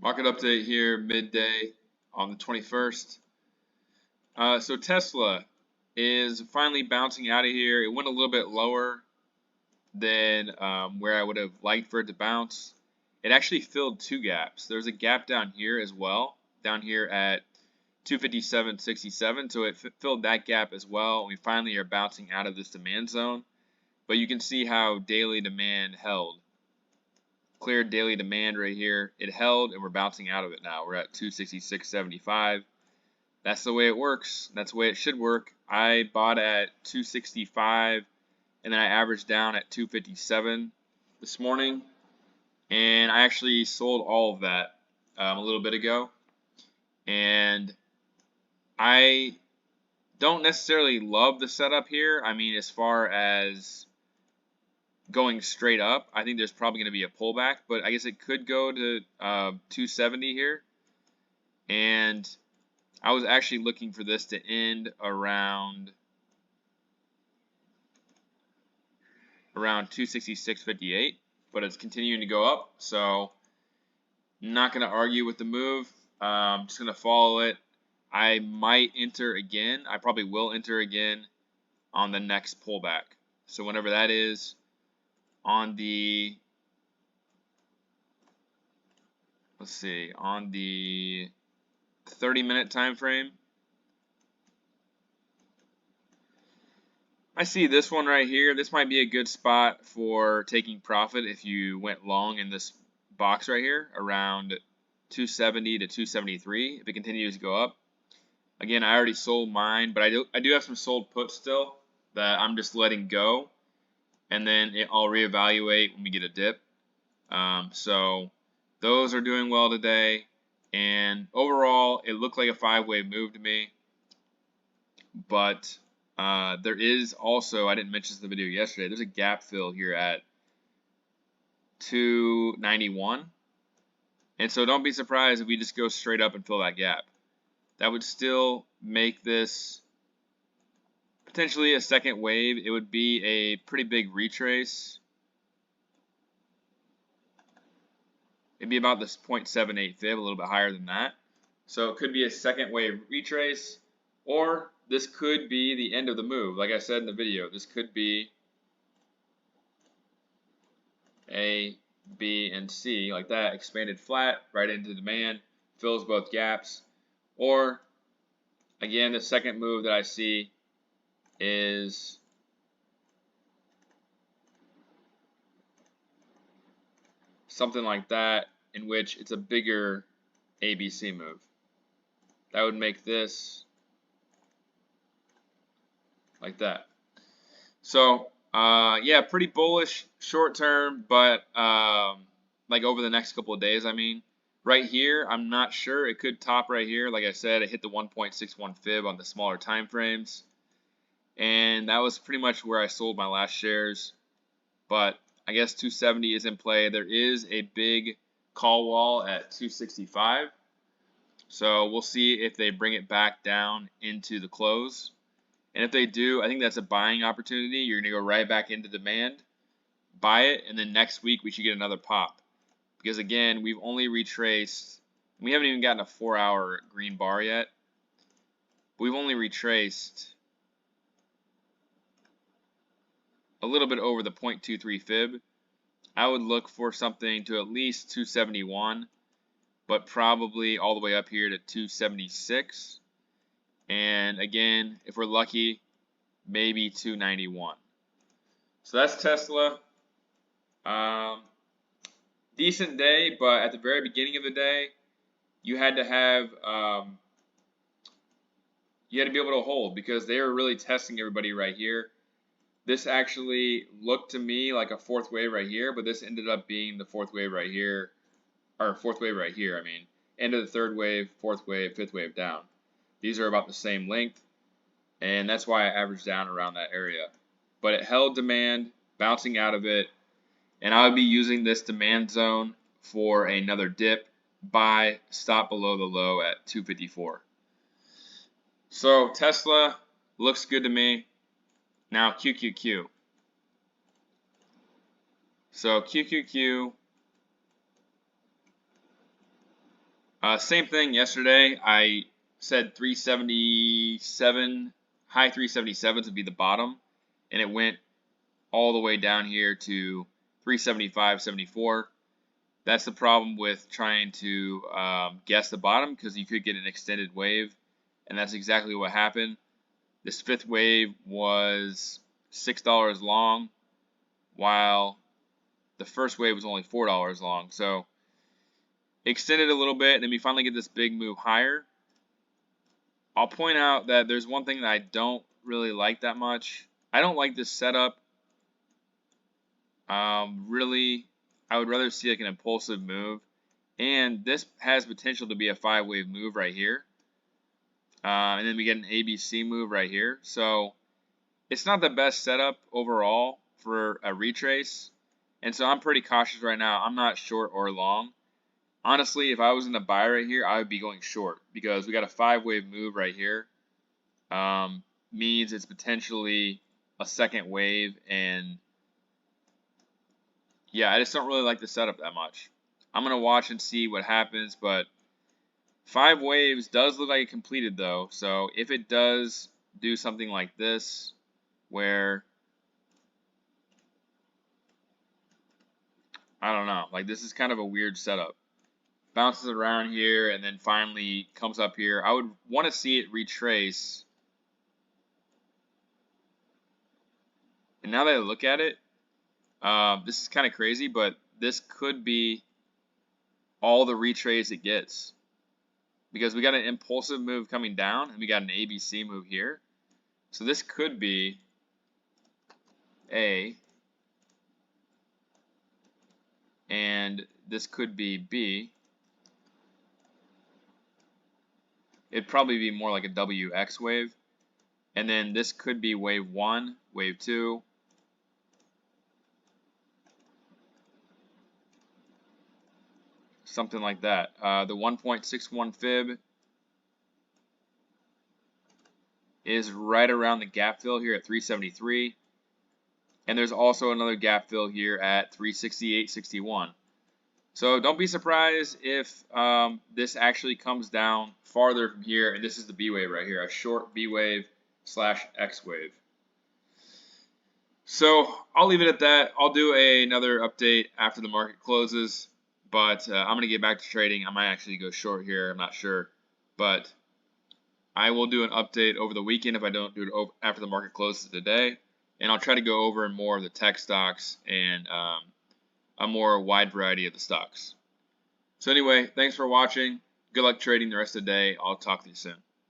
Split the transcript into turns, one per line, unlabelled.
Market update here, midday on the 21st. So Tesla is finally bouncing out of here. It went a little bit lower than where I would have liked for it to bounce. It actually filled two gaps. There's a gap down here as well, down here at 257.67. So it filled that gap as well. We finally are bouncing out of this demand zone. But you can see how daily demand held. Cleared daily demand right here. It held and we're bouncing out of it now. We're at 266.75. That's the way it works. That's the way it should work. I bought at 265 and then I averaged down at 257 this morning. And I actually sold all of that a little bit ago. And I don't necessarily love the setup here. I mean, as far as going straight up, I think there's probably going to be a pullback, but I guess it could go to 270 here. And I was actually looking for this to end around 266.58, but it's continuing to go up, so not going to argue with the move. Just going to follow it. I might enter again. I probably will enter again on the next pullback. So whenever that is, on the, let's see, on the 30-minute time frame, I see this one right here. This might be a good spot for taking profit if you went long in this box right here around 270 to 273 if it continues to go up. Again, I already sold mine, but I do have some sold puts still that I'm just letting go, and then I'll reevaluate when we get a dip. So those are doing well today, and overall it looked like a 5-wave move to me. But there is also, I didn't mention this in the video yesterday, there's a gap fill here at 291. And so don't be surprised if we just go straight up and fill that gap. That would still make this potentially a second wave. It would be a pretty big retrace. It'd be about this 0.78 fib, a little bit higher than that. So it could be a second wave retrace, or this could be the end of the move. Like I said in the video, this could be A, B, and C, like that, expanded flat right into demand, fills both gaps. Or, again, the second move that I see is something like that, in which it's a bigger ABC move. That would make this like that. So, yeah, pretty bullish short term, but like over the next couple of days, I mean. Right here, I'm not sure. It could top right here. Like I said, it hit the 1.61 fib on the smaller time frames. And that was pretty much where I sold my last shares. But I guess 270 is in play. There is a big call wall at 265. So we'll see if they bring it back down into the close. And if they do, I think that's a buying opportunity. You're going to go right back into demand, buy it, and then next week we should get another pop. Because again, we've only retraced, we haven't even gotten a 4-hour green bar yet. We've only retraced a little bit over the 0.23 fib. I would look for something to at least 271, but probably all the way up here to 276. And again, if we're lucky, maybe 291. So that's Tesla. Decent day, but at the very beginning of the day, you had to have you had to be able to hold because they were really testing everybody right here. This actually looked to me like a fourth wave right here, but this ended up being the fourth wave right here, or fourth wave right here. I mean, end of the third wave, fourth wave, fifth wave down. These are about the same length, and that's why I averaged down around that area. But it held demand, bouncing out of it. And I would be using this demand zone for another dip, buy, stop below the low at 254. So Tesla looks good to me. Now QQQ. So QQQ Same thing yesterday. I said 377, high 377s would be the bottom, and it went all the way down here to 375.74. That's the problem with trying to guess the bottom, because you could get an extended wave, and that's exactly what happened. This fifth wave was $6 long, while the first wave was only $4 long. So extended a little bit, and then we finally get this big move higher. I'll point out that there's one thing that I don't really like that much. I don't like this setup. Really, I would rather see like an impulsive move, and this has potential to be a 5-wave move right here. And then we get an ABC move right here. So it's not the best setup overall for a retrace, and so I'm pretty cautious right now. I'm not short or long. Honestly, if I was in the buy right here, I would be going short, because we got a 5-wave move right here. Means it's potentially a second wave, and yeah, I just don't really like the setup that much. I'm going to watch and see what happens, but 5 waves does look like it completed though, so if it does do something like this, where, I don't know, like this is kind of a weird setup. Bounces around here and then finally comes up here. I would want to see it retrace. And now that I look at it, this is kind of crazy, but this could be all the retrace it gets, because we got an impulsive move coming down and we got an ABC move here. So this could be A, and this could be B. It'd probably be more like a WX wave. And then this could be wave 1, wave 2. Something like that. The 1.61 fib is right around the gap fill here at 373. And there's also another gap fill here at 368.61. So don't be surprised if this actually comes down farther from here, and this is the B wave right here, a short B wave / X wave. So I'll leave it at that. I'll do another update after the market closes, but I'm going to get back to trading. I might actually go short here, I'm not sure, but I will do an update over the weekend if I don't do it after the market closes today, and I'll try to go over more of the tech stocks and a more wide variety of the stocks. So anyway, thanks for watching. Good luck trading the rest of the day. I'll talk to you soon.